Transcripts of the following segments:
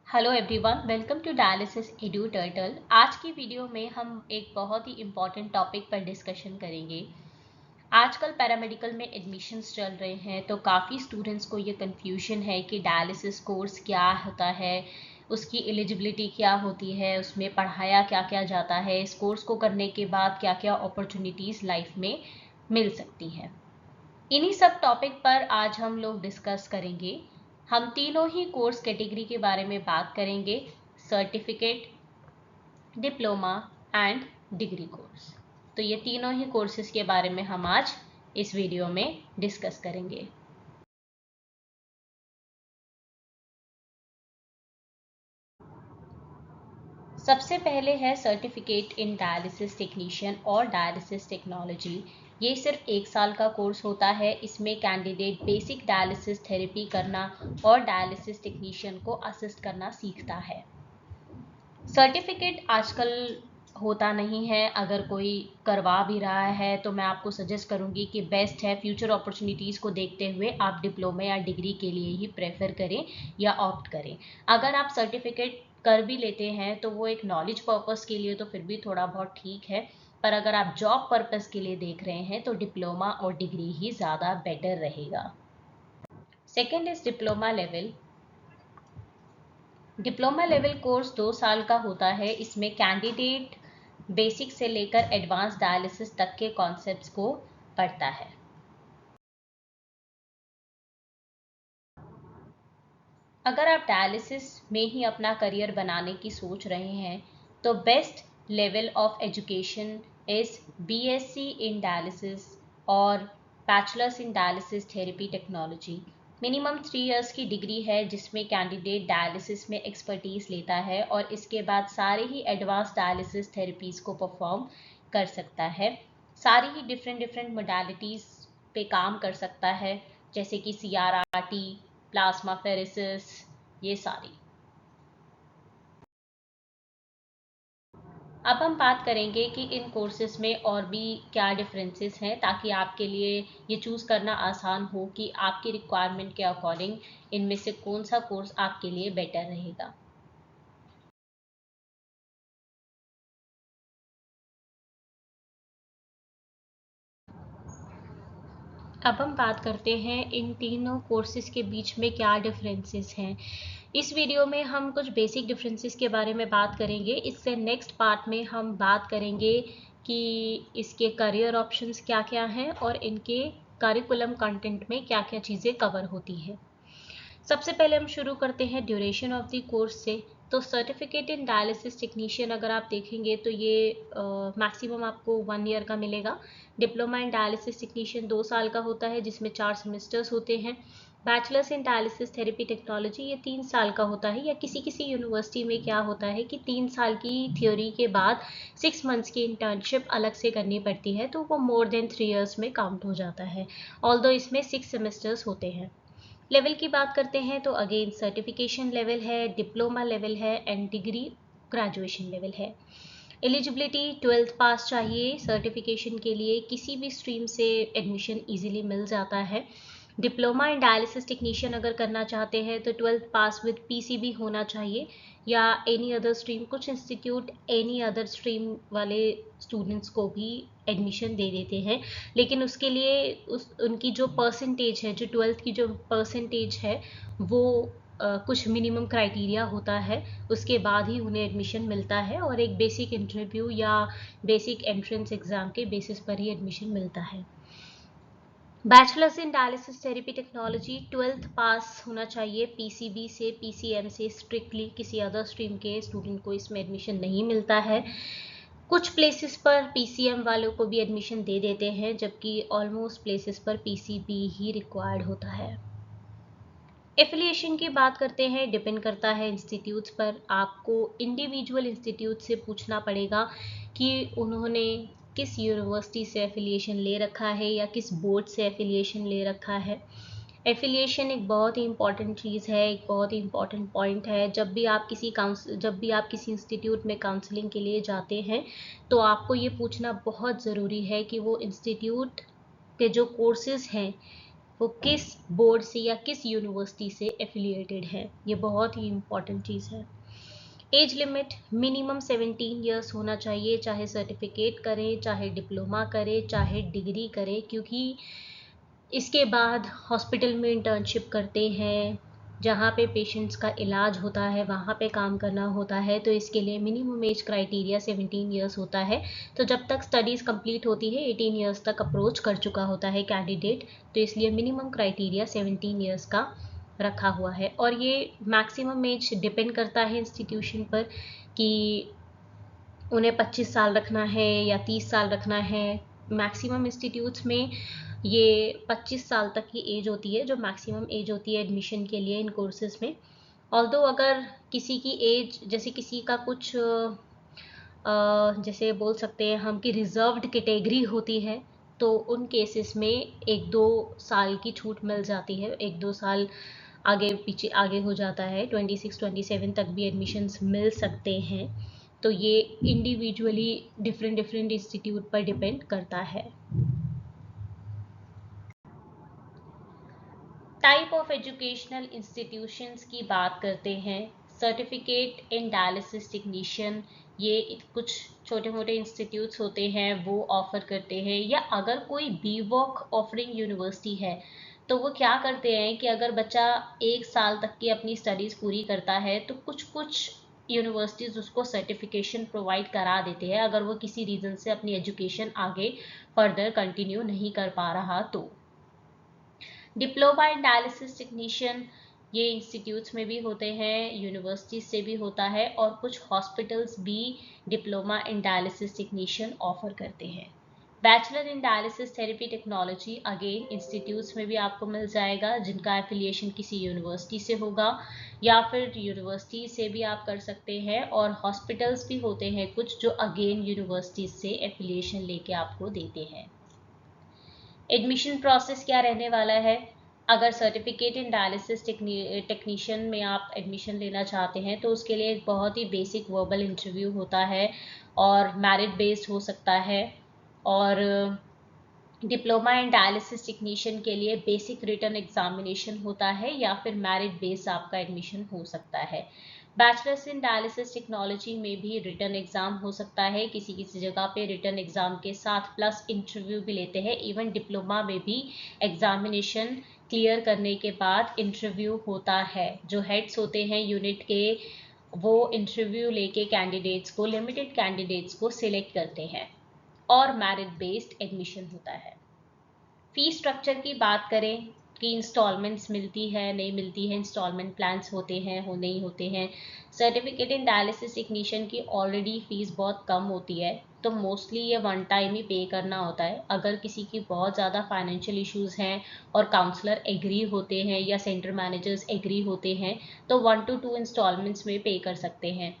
Hello everyone, welcome to dialysis edu turtle. आज की video में हम एक बहुत ही इम्पॉर्टेंट टॉपिक पर डिस्कशन करेंगे। आजकल पैरामेडिकल में एडमिशन्स चल रहे हैं, तो काफ़ी स्टूडेंट्स को ये कन्फ्यूजन है कि डायलिसिस कोर्स क्या होता है, उसकी एलिजिबिलिटी क्या होती है, उसमें पढ़ाया क्या क्या जाता है, इस कोर्स को करने के बाद क्या क्या अपॉर्चुनिटीज़ लाइफ में मिल सकती हैं। इन्हीं सब टॉपिक पर आज हम लोग डिस्कस करेंगे। हम तीनों ही कोर्स कैटेगरी के बारे में बात करेंगे: certificate, diploma and degree course. तो ये तीनों ही कोर्सेज के बारे में हम आज इस वीडियो में डिस्कस करेंगे। सबसे पहले है सर्टिफिकेट इन डायलिसिस टेक्नीशियन और डायलिसिस टेक्नोलॉजी। ये सिर्फ 1 साल का कोर्स होता है। इसमें कैंडिडेट बेसिक डायलिसिस थेरेपी करना और डायलिसिस टेक्नीशियन को असिस्ट करना सीखता है। सर्टिफिकेट आजकल होता नहीं है। अगर कोई करवा भी रहा है तो मैं आपको सजेस्ट करूंगी कि बेस्ट है, फ्यूचर अपॉर्चुनिटीज़ को देखते हुए आप डिप्लोमा या डिग्री के लिए ही प्रेफर करें या ऑप्ट करें। अगर आप सर्टिफिकेट कर भी लेते हैं तो वो एक नॉलेज पर्पस के लिए तो फिर भी थोड़ा बहुत ठीक है, पर अगर आप जॉब पर्पस के लिए देख रहे हैं तो डिप्लोमा और डिग्री ही ज़्यादा बेटर रहेगा। Second is diploma level. Diploma level course 2 साल का होता है। इसमें कैंडिडेट बेसिक से लेकर एडवांस डायलिसिस तक के कॉन्सेप्ट्स को पढ़ता है। अगर आप डायलिसिस में ही अपना करियर बनाने की सोच रहे हैं तो best level of education is BSc in dialysis और bachelors in dialysis therapy technology. Minimum 3 years की डिग्री है जिसमें कैंडिडेट डायलिसिस में एक्सपर्टीज लेता है और इसके बाद सारे ही एडवांस डायलिसिस थेरेपीज को परफॉर्म कर सकता है। सारी ही डिफरेंट डिफरेंट मोडालिटीज़ पे काम कर सकता है, जैसे कि CRRT, प्लाज्मा फेरेसिस, ये सारी। अब हम बात करेंगे कि इन कोर्सेज में और भी क्या डिफरेंसेस हैं, ताकि आपके लिए ये चूज़ करना आसान हो कि आपकी रिक्वायरमेंट के अकॉर्डिंग इनमें से कौन सा कोर्स आपके लिए बेटर रहेगा। अब हम बात करते हैं इन तीनों कोर्सेज के बीच में क्या डिफरेंसेस हैं। इस वीडियो में हम कुछ बेसिक डिफरेंसेस के बारे में बात करेंगे। इससे नेक्स्ट पार्ट में हम बात करेंगे कि इसके करियर ऑप्शंस क्या क्या हैं और इनके करिकुलम कंटेंट में क्या क्या चीज़ें कवर होती हैं। सबसे पहले हम शुरू करते हैं ड्यूरेशन ऑफ द कोर्स से। तो सर्टिफिकेट इन डायलिसिस टेक्नीशियन अगर आप देखेंगे तो ये मैक्सिमम आपको 1 ईयर का मिलेगा। डिप्लोमा इन डायलिसिस टेक्नीशियन 2 साल का होता है जिसमें 4 सेमेस्टर्स होते हैं। Bachelors in dialysis therapy technology ये 3 साल का होता है, या किसी किसी यूनिवर्सिटी में क्या होता है कि 3 साल की थ्योरी के बाद 6 मंथ्स की इंटर्नशिप अलग से करनी पड़ती है, तो वो मोर देन 3 इयर्स में काउंट हो जाता है। ऑल्दो इसमें 6 सेमेस्टर्स होते हैं। लेवल की बात करते हैं तो अगेन सर्टिफिकेशन लेवल है, डिप्लोमा लेवल है एंड डिग्री ग्रेजुएशन लेवल है। एलिजिबिलिटी 12th पास चाहिए। सर्टिफिकेशन के लिए किसी भी स्ट्रीम से एडमिशन इजीली मिल जाता है। डिप्लोमा इन डायलिसिस टेक्नीशियन अगर करना चाहते हैं तो 12th पास विद PCB होना चाहिए, या एनी अदर स्ट्रीम। कुछ इंस्टीट्यूट एनी अदर स्ट्रीम वाले स्टूडेंट्स को भी एडमिशन दे देते हैं, लेकिन उसके लिए उनकी जो परसेंटेज है, जो 12th की जो परसेंटेज है, वो कुछ मिनिमम क्राइटेरिया होता है, उसके बाद ही उन्हें एडमिशन मिलता है और एक बेसिक इंटरव्यू या बेसिक एंट्रेंस एग्ज़ाम के बेसिस पर ही एडमिशन मिलता है। Bachelors in dialysis therapy technology 12th पास होना चाहिए। PCB से, PCM से स्ट्रिक्टली किसी अदर स्ट्रीम के स्टूडेंट को इसमें एडमिशन नहीं मिलता है। कुछ प्लेसेस पर PCM वालों को भी एडमिशन दे देते हैं, जबकि ऑलमोस्ट प्लेसेस पर PCB ही रिक्वायर्ड होता है। एफिलिएशन की बात करते हैं, डिपेंड करता है इंस्टीट्यूट्स पर। आपको इंडिविजुअल इंस्टीट्यूट से पूछना पड़ेगा कि उन्होंने किस यूनिवर्सिटी से एफिलिएशन ले रखा है या किस बोर्ड से एफिलिएशन ले रखा है। एफिलिएशन एक बहुत ही इंपॉर्टेंट चीज़ है, एक बहुत ही इंपॉर्टेंट पॉइंट है। जब भी आप किसी इंस्टीट्यूट में काउंसलिंग के लिए जाते हैं तो आपको ये पूछना बहुत ज़रूरी है कि वो इंस्टीट्यूट के जो कोर्सेज़ हैं वो किस बोर्ड से या किस यूनिवर्सिटी से एफिलिएटेड है। ये बहुत ही इम्पॉर्टेंट चीज़ है। एज लिमिट मिनिमम 17 ईयर्स होना चाहिए, चाहे सर्टिफिकेट करें, चाहे डिप्लोमा करें, चाहे डिग्री करें, क्योंकि इसके बाद हॉस्पिटल में इंटर्नशिप करते हैं, जहाँ पे पेशेंट्स का इलाज होता है वहाँ पे काम करना होता है, तो इसके लिए मिनिमम एज क्राइटेरिया 17 ईयर्स होता है। तो जब तक स्टडीज़ कंप्लीट होती है 18 ईयर्स तक अप्रोच कर चुका होता है कैंडिडेट, तो इसलिए मिनिमम क्राइटेरिया 17 ईयर्स का रखा हुआ है। और ये मैक्सिमम एज डिपेंड करता है इंस्टीट्यूशन पर कि उन्हें 25 साल रखना है या 30 साल रखना है। मैक्सिमम इंस्टीट्यूट्स में ये 25 साल तक की एज होती है, जो मैक्सिमम एज होती है एडमिशन के लिए इन कोर्सेज में। ऑल्दो अगर किसी की एज, जैसे किसी का कुछ जैसे बोल सकते हैं हम कि रिजर्व्ड कैटेगरी होती है, तो उन केसेस में 1-2 साल की छूट मिल जाती है, 1-2 साल आगे पीछे आगे हो जाता है, 26-27 तक भी एडमिशन्स मिल सकते हैं। तो ये इंडिविजुअली डिफरेंट इंस्टीट्यूट पर डिपेंड करता है। टाइप ऑफ एजुकेशनल इंस्टीट्यूशंस की बात करते हैं। सर्टिफिकेट इन डायलिसिस टेक्नीशियन, ये कुछ छोटे मोटे इंस्टीट्यूट्स होते हैं वो ऑफर करते हैं। या अगर कोई बीवॉक ऑफरिंग यूनिवर्सिटी है तो वो क्या करते हैं कि अगर बच्चा 1 साल तक की अपनी स्टडीज़ पूरी करता है तो कुछ यूनिवर्सिटीज़ उसको सर्टिफिकेशन प्रोवाइड करा देते हैं, अगर वो किसी रीज़न से अपनी एजुकेशन आगे फर्दर कंटिन्यू नहीं कर पा रहा तो। डिप्लोमा इन डायलिसिस टेक्नीशियन, ये इंस्टीट्यूट्स में भी होते हैं, यूनिवर्सिटीज से भी होता है, और कुछ हॉस्पिटल्स भी diploma in dialysis technician offer करते हैं। Bachelor in dialysis therapy technology again institutes में भी आपको मिल जाएगा, जिनका एफिलिएशन किसी यूनिवर्सिटी से होगा या फिर यूनिवर्सिटी से भी आप कर सकते हैं। और हॉस्पिटल्स भी होते हैं कुछ जो अगेन यूनिवर्सिटीज से एफिलिएशन लेके आपको देते हैं। एडमिशन प्रोसेस क्या रहने वाला है? अगर सर्टिफिकेट इन डायलिसिस टेक्नीशियन में आप एडमिशन लेना चाहते हैं तो उसके लिए एक बहुत ही बेसिक वर्बल इंटरव्यू होता है और मेरिट बेस्ड हो सकता है। और डिप्लोमा इन डायलिसिस टेक्नीशियन के लिए बेसिक रिटन एग्जामिनेशन होता है या फिर मेरिट बेस्ड आपका एडमिशन हो सकता है। बैचलर्स इन डायलिसिस टेक्नोलॉजी में भी रिटन एग्जाम हो सकता है, किसी किसी जगह पे रिटन एग्जाम के साथ प्लस इंटरव्यू भी लेते हैं। इवन डिप्लोमा में भी एग्जामिनेशन क्लियर करने के बाद इंटरव्यू होता है। जो हेड्स होते हैं यूनिट के, वो इंटरव्यू लेके कैंडिडेट्स को, लिमिटेड कैंडिडेट्स को सिलेक्ट करते हैं और मेरिट बेस्ड एडमिशन होता है। फी स्ट्रक्चर की बात करें कि इंस्टॉलमेंट्स मिलती है नहीं मिलती है, इंस्टॉलमेंट प्लान्स होते हैं हो नहीं होते हैं। सर्टिफिकेट इन डायलिसिस टेक्नीशियन की ऑलरेडी फीस बहुत कम होती है, तो मोस्टली ये वन टाइम ही पे करना होता है। अगर किसी की बहुत ज़्यादा फाइनेंशियल इश्यूज़ हैं और काउंसलर एग्री होते हैं या सेंटर मैनेजर्स एग्री होते हैं तो 1 to 2 इंस्टॉलमेंट्स में पे कर सकते हैं।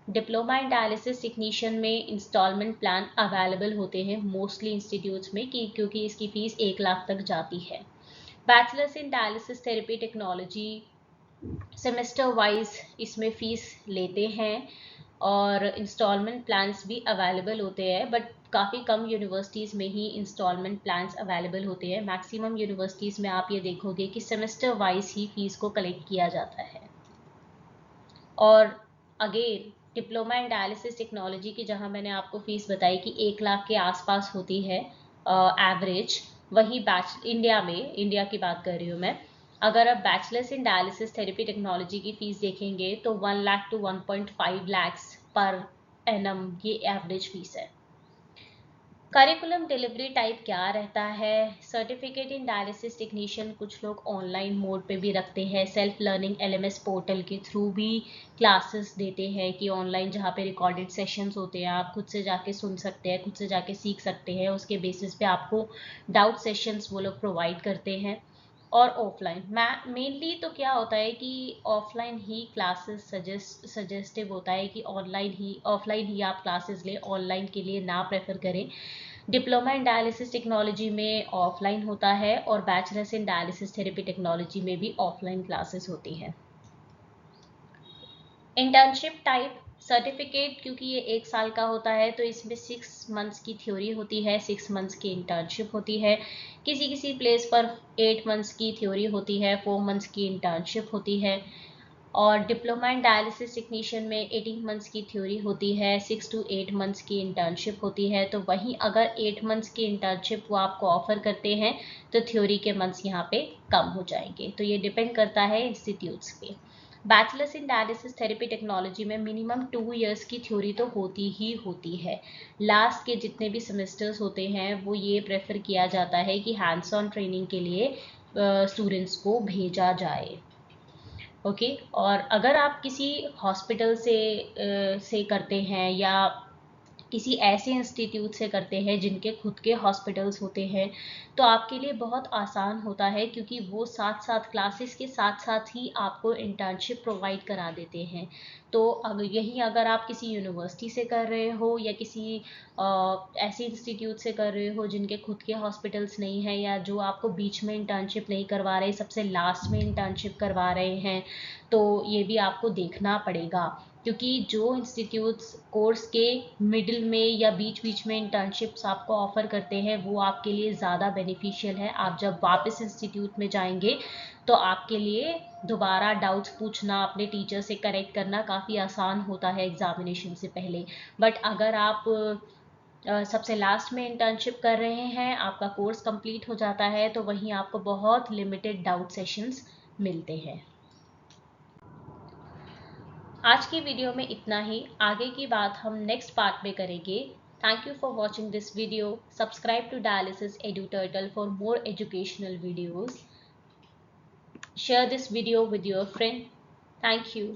डिप्लोमा इन डायलिसिस टेक्नीशियन में इंस्टॉलमेंट प्लान अवेलेबल होते हैं मोस्टली इंस्टीट्यूट्स में क्योंकि इसकी फ़ीस 1 लाख तक जाती है। Bachelors in dialysis therapy technology semester wise इसमें फ़ीस लेते हैं और इंस्टॉलमेंट प्लान्स भी अवेलेबल होते हैं, बट काफ़ी कम यूनिवर्सिटीज़ में ही इंस्टॉलमेंट प्लान्स अवेलेबल होते हैं। मैक्सिमम यूनिवर्सिटीज़ में आप ये देखोगे कि सेमेस्टर वाइज ही फ़ीस को कलेक्ट किया जाता है। और again diploma in dialysis technology की जहां मैंने आपको फीस बताई कि 1 लाख के आसपास होती है एवरेज, वही इंडिया की बात कर रही हूँ मैं। अगर आप bachelors in dialysis therapy technology की फीस देखेंगे तो 1 lakh to 1.5 lakh per annum ये एवरेज फीस है। करिकुलम डिलीवरी टाइप क्या रहता है? सर्टिफिकेट इन डायलिसिस टेक्नीशियन कुछ लोग ऑनलाइन मोड पे भी रखते हैं, सेल्फ लर्निंग एलएमएस पोर्टल के थ्रू भी क्लासेस देते हैं कि ऑनलाइन जहाँ पे रिकॉर्डेड सेशंस होते हैं आप खुद से जाके सुन सकते हैं, खुद से जाके सीख सकते हैं। उसके बेसिस पे आपको डाउट सेशंस वो लोग प्रोवाइड करते हैं। और ऑफलाइन मेनली तो क्या होता है कि ऑफलाइन ही क्लासेस सजेस्टिव होता है कि ऑफलाइन ही आप क्लासेस लें, ऑनलाइन के लिए ना प्रेफर करें। डिप्लोमा इन डायलिसिस टेक्नोलॉजी में ऑफलाइन होता है और bachelors in dialysis therapy technology में भी ऑफलाइन क्लासेस होती हैं। इंटर्नशिप टाइप सर्टिफिकेट क्योंकि ये 1 साल का होता है तो इसमें 6 मंथ्स की थ्योरी होती है, 6 मंथ्स की इंटर्नशिप होती है। किसी किसी प्लेस पर 8 मंथ्स की थ्योरी होती है, 4 मंथ्स की इंटर्नशिप होती है। और डिप्लोमा इन डायलिसिस टेक्नीशियन में 18 मंथ्स की थ्योरी होती है, 6 to 8 मंथ्स की इंटर्नशिप होती है। तो वहीं अगर 8 मंथ्स की इंटर्नशिप वो आपको ऑफर करते हैं तो थ्योरी के मंथ्स यहाँ पे कम हो जाएंगे। तो ये डिपेंड करता है इंस्टीट्यूट्स पे। Bachelors in dialysis therapy technology में मिनिमम 2 years की थ्योरी तो होती ही होती है। लास्ट के जितने भी सेमेस्टर्स होते हैं वो ये प्रेफर किया जाता है कि हैंड्स ऑन ट्रेनिंग के लिए स्टूडेंट्स को भेजा जाए। ओके और अगर आप किसी हॉस्पिटल से करते हैं या किसी ऐसे इंस्टीट्यूट से करते हैं जिनके खुद के हॉस्पिटल्स होते हैं तो आपके लिए बहुत आसान होता है, क्योंकि वो साथ साथ क्लासेस के साथ साथ ही आपको इंटर्नशिप प्रोवाइड करा देते हैं। तो अगर आप किसी यूनिवर्सिटी से कर रहे हो या किसी ऐसे इंस्टीट्यूट से कर रहे हो जिनके खुद के हॉस्पिटल्स नहीं हैं, या जो आपको बीच में इंटर्नशिप नहीं करवा रहे, सबसे लास्ट में इंटर्नशिप करवा रहे हैं, तो ये भी आपको देखना पड़ेगा। क्योंकि जो इंस्टीट्यूट्स कोर्स के मिडिल में या बीच बीच में इंटर्नशिप्स आपको ऑफर करते हैं वो आपके लिए ज़्यादा बेनिफिशियल है। आप जब वापस इंस्टीट्यूट में जाएंगे तो आपके लिए दोबारा डाउट्स पूछना, अपने टीचर से करेक्ट करना काफ़ी आसान होता है एग्जामिनेशन से पहले। बट अगर आप सबसे लास्ट में इंटर्नशिप कर रहे हैं, आपका कोर्स कंप्लीट हो जाता है, तो वहीं आपको बहुत लिमिटेड डाउट सेशंस मिलते हैं। आज की वीडियो में इतना ही, आगे की बात हम नेक्स्ट पार्ट में करेंगे। Thank you for watching this video. Subscribe to dialysis edu turtle for more educational videos. Share this video with your friend. Thank you.